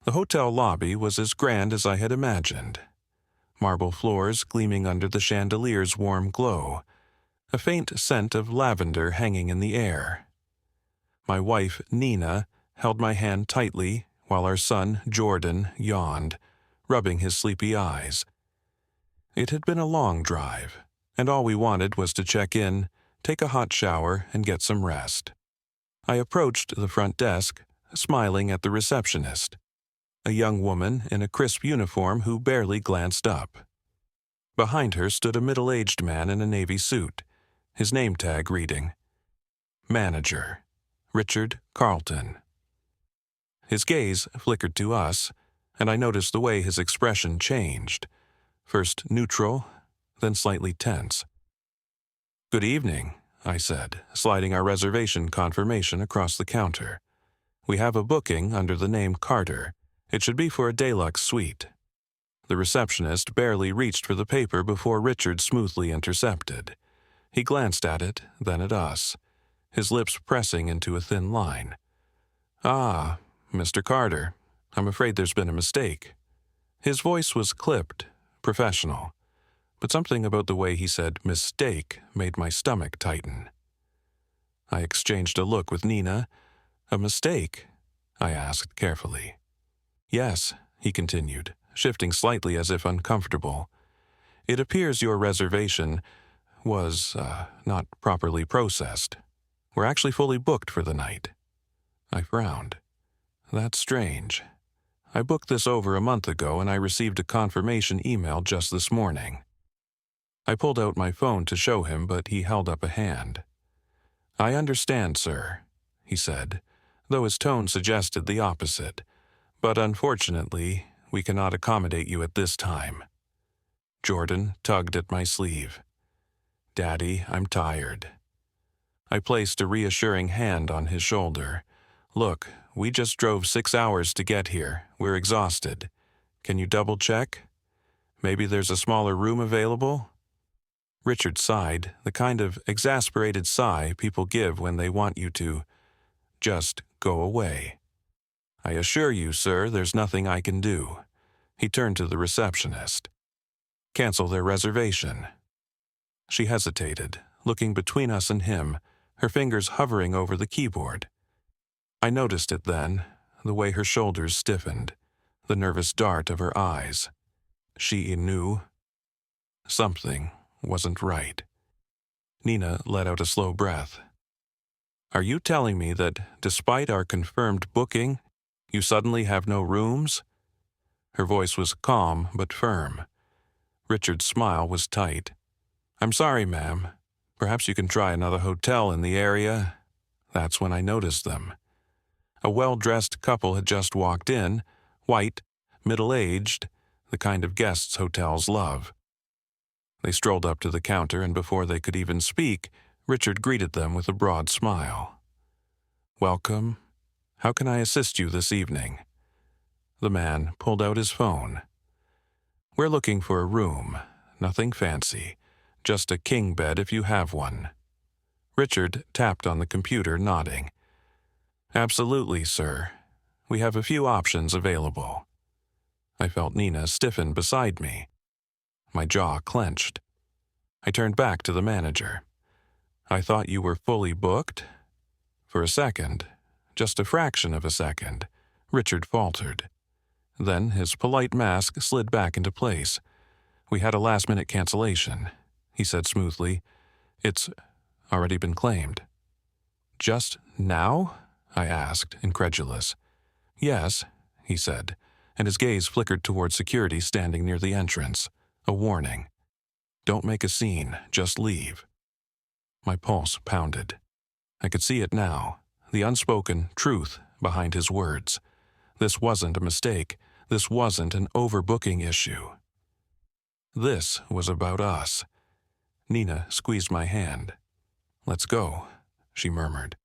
The hotel lobby was as grand as I had imagined. Marble floors gleaming under the chandelier's warm glow, a faint scent of lavender hanging in the air. My wife, Nina, held my hand tightly while our son, Jordan, yawned, rubbing his sleepy eyes. It had been a long drive, and all we wanted was to check in, take a hot shower, and get some rest. I approached the front desk, smiling at the receptionist, a young woman in a crisp uniform who barely glanced up. Behind her stood a middle-aged man in a navy suit, his name tag reading, Manager, Richard Carlton. His gaze flickered to us, and I noticed the way his expression changed, first neutral, then slightly tense. "Good evening," I said, sliding our reservation confirmation across the counter. "We have a booking under the name Carter. It should be for a deluxe suite." The receptionist barely reached for the paper before Richard smoothly intercepted. He glanced at it, then at us, his lips pressing into a thin line. "Ah, Mr. Carter, I'm afraid there's been a mistake." His voice was clipped, professional, but something about the way he said mistake made my stomach tighten. I exchanged a look with Nina. "A mistake?" I asked carefully. "Yes," he continued, shifting slightly as if uncomfortable. "It appears your reservation was not properly processed. We're actually fully booked for the night." I frowned. "That's strange. I booked this over a month ago and I received a confirmation email just this morning." I pulled out my phone to show him, but he held up a hand. "I understand, sir," he said, though his tone suggested the opposite. "But unfortunately, we cannot accommodate you at this time." Jordan tugged at my sleeve. "Daddy, I'm tired." I placed a reassuring hand on his shoulder. "Look, we just drove 6 hours to get here. We're exhausted. Can you double-check? Maybe there's a smaller room available?" Richard sighed, the kind of exasperated sigh people give when they want you to just go away. "I assure you, sir, there's nothing I can do." He turned to the receptionist. "Cancel their reservation." She hesitated, looking between us and him, her fingers hovering over the keyboard. I noticed it then, the way her shoulders stiffened, the nervous dart of her eyes. She knew something wasn't right. Nina let out a slow breath. "Are you telling me that, despite our confirmed booking, you suddenly have no rooms?" Her voice was calm but firm. Richard's smile was tight. "I'm sorry, ma'am. Perhaps you can try another hotel in the area." That's when I noticed them. A well-dressed couple had just walked in, white, middle-aged, the kind of guests hotels love. They strolled up to the counter, and before they could even speak, Richard greeted them with a broad smile. "Welcome. How can I assist you this evening?" The man pulled out his phone. "We're looking for a room. Nothing fancy. Just a king bed if you have one." Richard tapped on the computer, nodding. "Absolutely, sir. We have a few options available." I felt Nina stiffen beside me. My jaw clenched. I turned back to the manager. "I thought you were fully booked?" For a second, just a fraction of a second, Richard faltered. Then his polite mask slid back into place. "We had a last-minute cancellation," he said smoothly. "It's already been claimed." "Just now?" I asked, incredulous. "Yes," he said, and his gaze flickered toward security standing near the entrance. A warning. "Don't make a scene, just leave." My pulse pounded. I could see it now, the unspoken truth behind his words. This wasn't a mistake. This wasn't an overbooking issue. This was about us. Nina squeezed my hand. "Let's go," she murmured.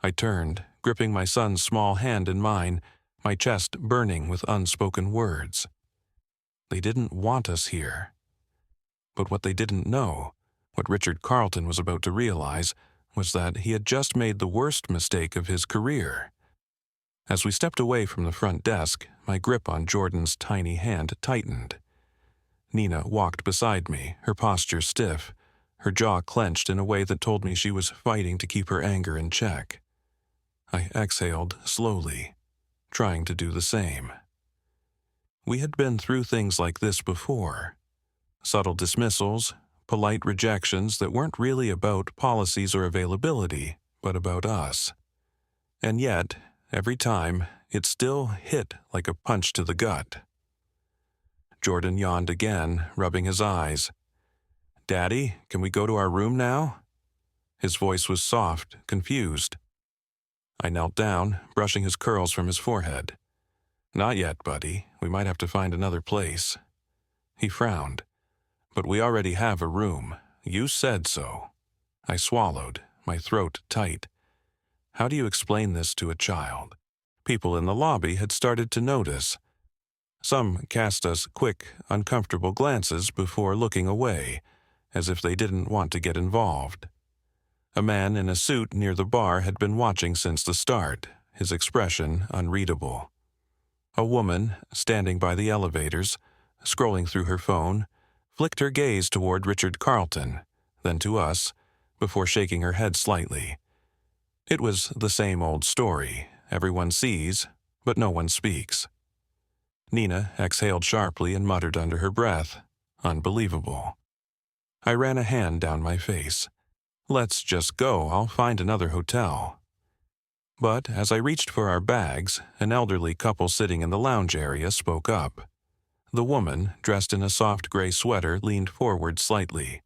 I turned, gripping my son's small hand in mine, my chest burning with unspoken words. They didn't want us here. But what they didn't know, what Richard Carlton was about to realize, was that he had just made the worst mistake of his career. As we stepped away from the front desk, my grip on Jordan's tiny hand tightened. Nina walked beside me, her posture stiff, her jaw clenched in a way that told me she was fighting to keep her anger in check. I exhaled slowly, trying to do the same. We had been through things like this before. Subtle dismissals, polite rejections that weren't really about policies or availability, but about us. And yet, every time, it still hit like a punch to the gut. Jordan yawned again, rubbing his eyes. "Daddy, can we go to our room now?" His voice was soft, confused. I knelt down, brushing his curls from his forehead. "Not yet, buddy. We might have to find another place." He frowned. "But we already have a room. You said so." I swallowed, my throat tight. How do you explain this to a child? People in the lobby had started to notice. Some cast us quick, uncomfortable glances before looking away, as if they didn't want to get involved. A man in a suit near the bar had been watching since the start, his expression unreadable. A woman, standing by the elevators, scrolling through her phone, flicked her gaze toward Richard Carlton, then to us, before shaking her head slightly. It was the same old story. Everyone sees, but no one speaks. Nina exhaled sharply and muttered under her breath, "Unbelievable." I ran a hand down my face. "Let's just go. I'll find another hotel." But as I reached for our bags, an elderly couple sitting in the lounge area spoke up. The woman, dressed in a soft gray sweater, leaned forward slightly.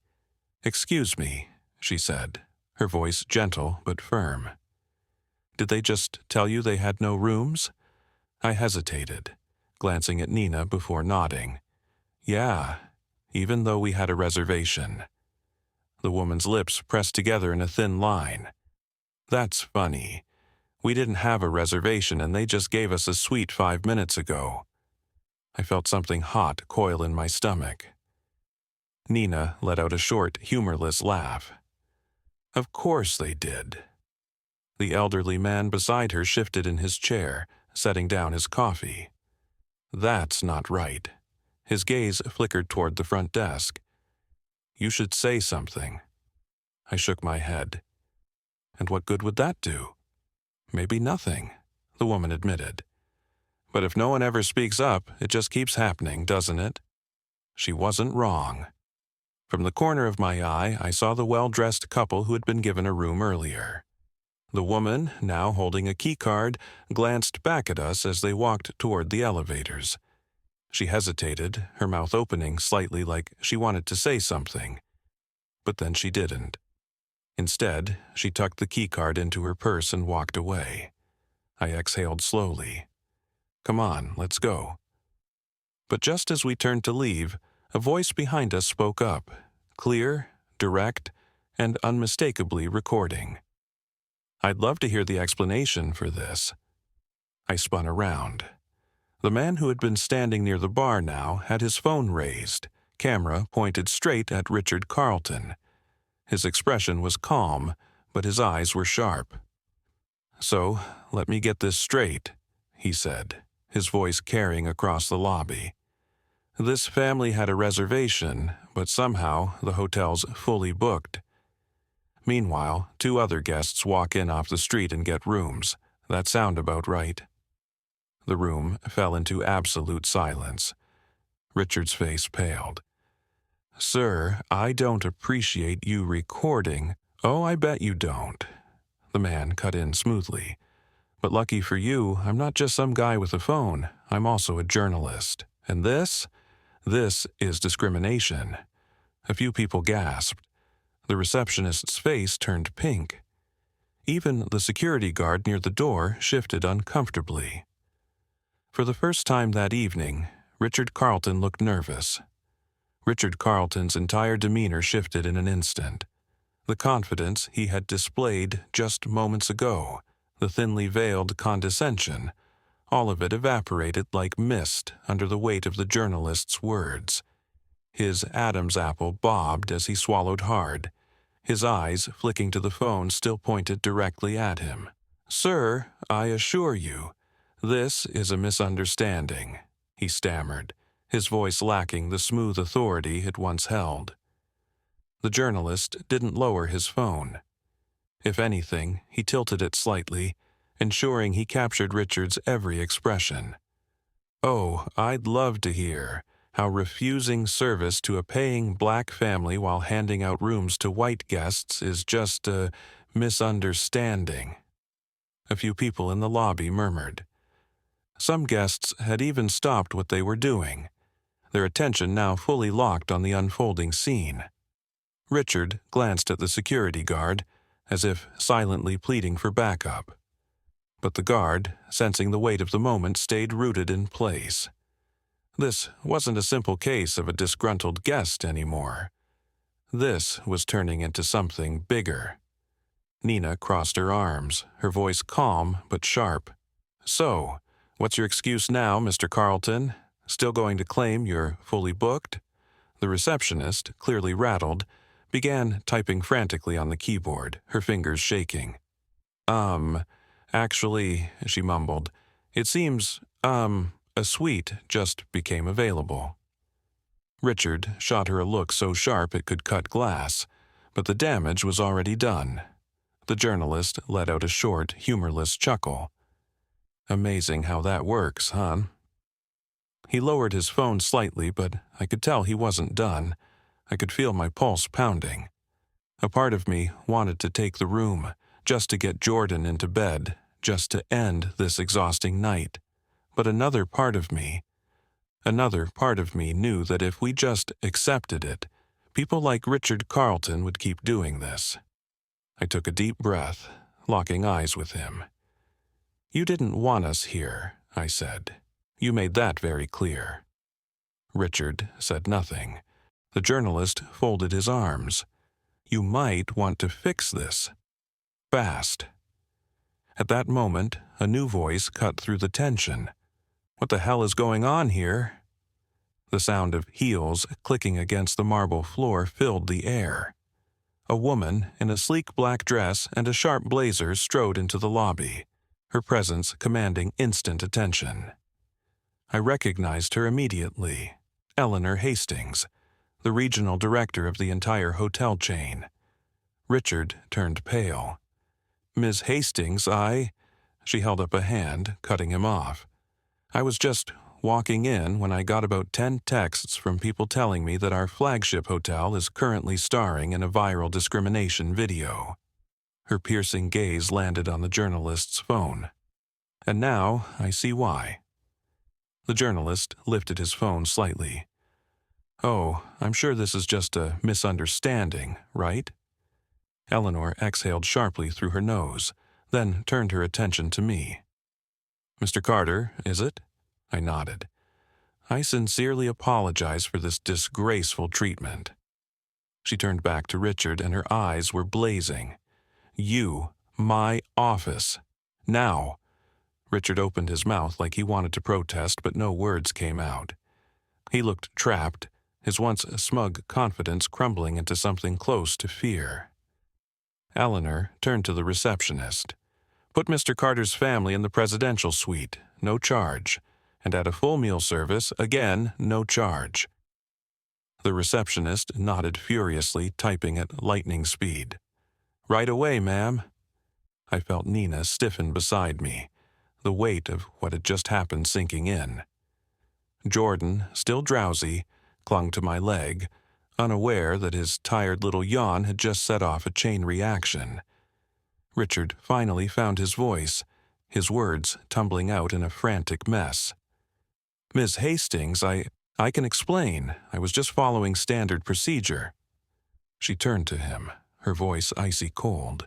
"Excuse me," she said, her voice gentle but firm. "Did they just tell you they had no rooms?" I hesitated, glancing at Nina before nodding. "Yeah, even though we had a reservation." The woman's lips pressed together in a thin line. "That's funny. We didn't have a reservation and they just gave us a suite 5 minutes ago." I felt something hot coil in my stomach. Nina let out a short, humorless laugh. "Of course they did." The elderly man beside her shifted in his chair, setting down his coffee. "That's not right." His gaze flickered toward the front desk. "You should say something." I shook my head. "And what good would that do?" "Maybe nothing," the woman admitted. "But if no one ever speaks up, it just keeps happening, doesn't it?" She wasn't wrong. From the corner of my eye, I saw the well-dressed couple who had been given a room earlier. The woman, now holding a keycard, glanced back at us as they walked toward the elevators. She hesitated, her mouth opening slightly like she wanted to say something. But then she didn't. Instead, she tucked the keycard into her purse and walked away. I exhaled slowly. "Come on, let's go." But just as we turned to leave, a voice behind us spoke up, clear, direct, and unmistakably recording. I'd love to hear the explanation for this. I spun around. The man who had been standing near the bar now had his phone raised, camera pointed straight at Richard Carlton. His expression was calm, but his eyes were sharp. "So, let me get this straight," he said, his voice carrying across the lobby. "This family had a reservation, but somehow the hotel's fully booked. Meanwhile, 2 other guests walk in off the street and get rooms. That sound about right?" The room fell into absolute silence. Richard's face paled. "Sir, I don't appreciate you recording." "Oh, I bet you don't," the man cut in smoothly. "But lucky for you, I'm not just some guy with a phone. I'm also a journalist. And this is discrimination." A few people gasped. The receptionist's face turned pink. Even the security guard near the door shifted uncomfortably. For the first time that evening, Richard Carlton looked nervous. Richard Carlton's entire demeanor shifted in an instant. The confidence he had displayed just moments ago, the thinly veiled condescension, all of it evaporated like mist under the weight of the journalist's words. His Adam's apple bobbed as he swallowed hard. His eyes, flicking to the phone, still pointed directly at him. "Sir, I assure you, "This is a misunderstanding," he stammered, his voice lacking the smooth authority it once held. The journalist didn't lower his phone. If anything, he tilted it slightly, ensuring he captured Richard's every expression. "Oh, I'd love to hear how refusing service to a paying black family while handing out rooms to white guests is just a misunderstanding." A few people in the lobby murmured. Some guests had even stopped what they were doing, their attention now fully locked on the unfolding scene. Richard glanced at the security guard, as if silently pleading for backup. But the guard, sensing the weight of the moment, stayed rooted in place. This wasn't a simple case of a disgruntled guest anymore. This was turning into something bigger. Nina crossed her arms, her voice calm but sharp. "So, what's your excuse now, Mr. Carlton? Still going to claim you're fully booked?" The receptionist, clearly rattled, began typing frantically on the keyboard, her fingers shaking. Actually," she mumbled, "it seems, a suite just became available." Richard shot her a look so sharp it could cut glass, but the damage was already done. The journalist let out a short, humorless chuckle. "Amazing how that works, huh?" He lowered his phone slightly, but I could tell he wasn't done. I could feel my pulse pounding. A part of me wanted to take the room, just to get Jordan into bed, just to end this exhausting night. But another part of me knew that if we just accepted it, people like Richard Carlton would keep doing this. I took a deep breath, locking eyes with him. "You didn't want us here," I said. "You made that very clear." Richard said nothing. The journalist folded his arms. "You might want to fix this. Fast." At that moment, a new voice cut through the tension. "What the hell is going on here?" The sound of heels clicking against the marble floor filled the air. A woman in a sleek black dress and a sharp blazer strode into the lobby, her presence commanding instant attention. I recognized her immediately. Eleanor Hastings, the regional director of the entire hotel chain. Richard turned pale. "Ms. Hastings, She held up a hand, cutting him off. "I was just walking in when I got about 10 texts from people telling me that our flagship hotel is currently starring in a viral discrimination video." Her piercing gaze landed on the journalist's phone. "And now I see why." The journalist lifted his phone slightly. "Oh, I'm sure this is just a misunderstanding, right?" Eleanor exhaled sharply through her nose, then turned her attention to me. "Mr. Carter, is it?" I nodded. "I sincerely apologize for this disgraceful treatment." She turned back to Richard, and her eyes were blazing. "You, my office. Now." Richard opened his mouth like he wanted to protest, but no words came out. He looked trapped, his once smug confidence crumbling into something close to fear. Eleanor turned to the receptionist. "Put Mr. Carter's family in the presidential suite, no charge. And at a full meal service, again, no charge." The receptionist nodded furiously, typing at lightning speed. "Right away, ma'am." I felt Nina stiffen beside me, the weight of what had just happened sinking in. Jordan, still drowsy, clung to my leg, unaware that his tired little yawn had just set off a chain reaction. Richard finally found his voice, his words tumbling out in a frantic mess. "Ms. Hastings, I can explain. I was just following standard procedure." She turned to him, her voice icy cold.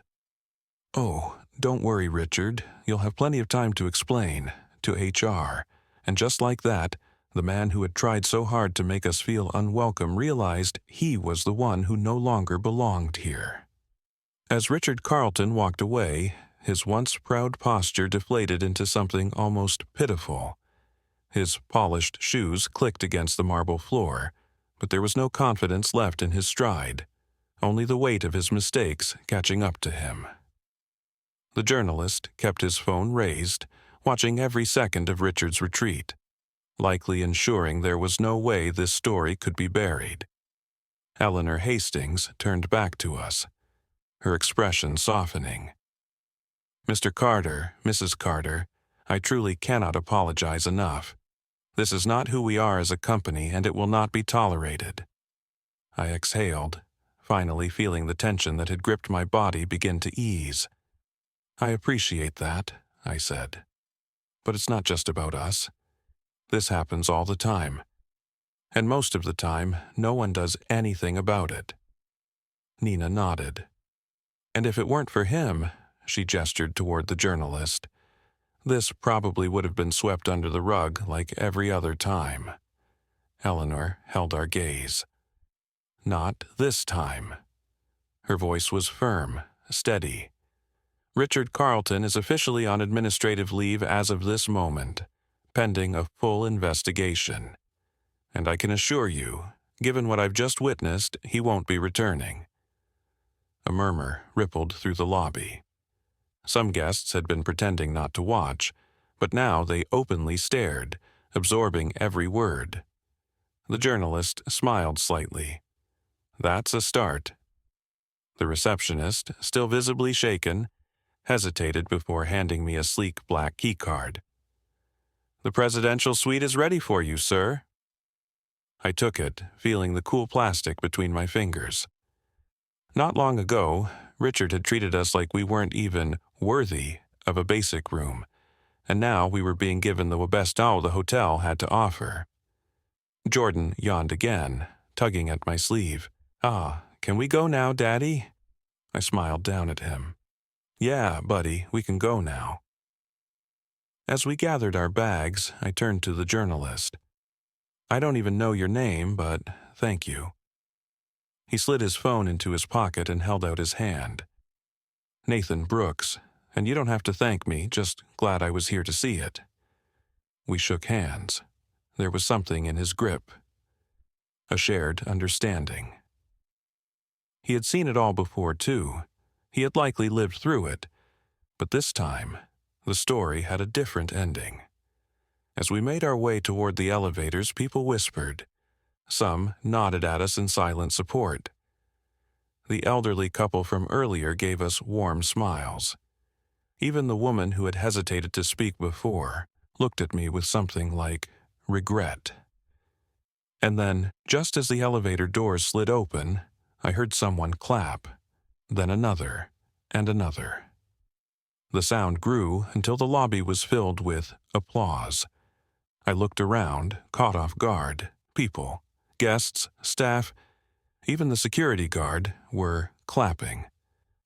"Oh, don't worry, Richard. You'll have plenty of time to explain, to HR." And just like that, the man who had tried so hard to make us feel unwelcome realized he was the one who no longer belonged here. As Richard Carlton walked away, his once proud posture deflated into something almost pitiful. His polished shoes clicked against the marble floor, but there was no confidence left in his stride, only the weight of his mistakes catching up to him. The journalist kept his phone raised, watching every second of Richard's retreat, likely ensuring there was no way this story could be buried. Eleanor Hastings turned back to us, her expression softening. "Mr. Carter, Mrs. Carter, I truly cannot apologize enough. This is not who we are as a company, and it will not be tolerated." I exhaled, finally feeling the tension that had gripped my body begin to ease. "I appreciate that," I said. "But it's not just about us. This happens all the time. And most of the time, no one does anything about it." Nina nodded. "And if it weren't for him," she gestured toward the journalist, "this probably would have been swept under the rug like every other time." Eleanor held our gaze. "Not this time." Her voice was firm, steady. "Richard Carleton is officially on administrative leave as of this moment, pending a full investigation. And I can assure you, given what I've just witnessed, he won't be returning." A murmur rippled through the lobby. Some guests had been pretending not to watch, but now they openly stared, absorbing every word. The journalist smiled slightly. "That's a start." The receptionist, still visibly shaken, hesitated before handing me a sleek black keycard. "The presidential suite is ready for you, sir." I took it, feeling the cool plastic between my fingers. Not long ago, Richard had treated us like we weren't even worthy of a basic room, and now we were being given the best the hotel had to offer. Jordan yawned again, tugging at my sleeve. "Can we go now, Daddy?" I smiled down at him. "Yeah, buddy, we can go now." As we gathered our bags, I turned to the journalist. "I don't even know your name, but thank you." He slid his phone into his pocket and held out his hand. "Nathan Brooks, and you don't have to thank me, just glad I was here to see it." We shook hands. There was something in his grip. A shared understanding. He had seen it all before, too. He had likely lived through it. But this time, the story had a different ending. As we made our way toward the elevators, people whispered. Some nodded at us in silent support. The elderly couple from earlier gave us warm smiles. Even the woman who had hesitated to speak before looked at me with something like regret. And then, just as the elevator doors slid open, I heard someone clap, then another, and another. The sound grew until the lobby was filled with applause. I looked around, caught off guard. People, guests, staff, even the security guard were clapping.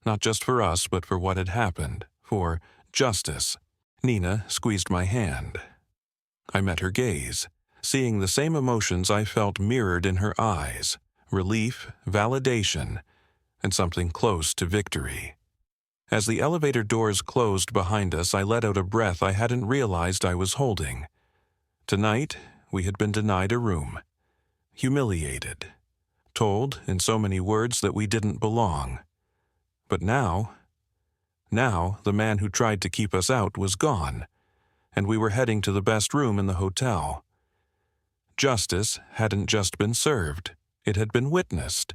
Not just for us, but for what had happened, for justice. Nina squeezed my hand. I met her gaze, seeing the same emotions I felt mirrored in her eyes: relief, validation, and something close to victory. As the elevator doors closed behind us, I let out a breath I hadn't realized I was holding. Tonight, we had been denied a room. Humiliated. Told in so many words that we didn't belong. But now the man who tried to keep us out was gone, and we were heading to the best room in the hotel. Justice hadn't just been served, it had been witnessed.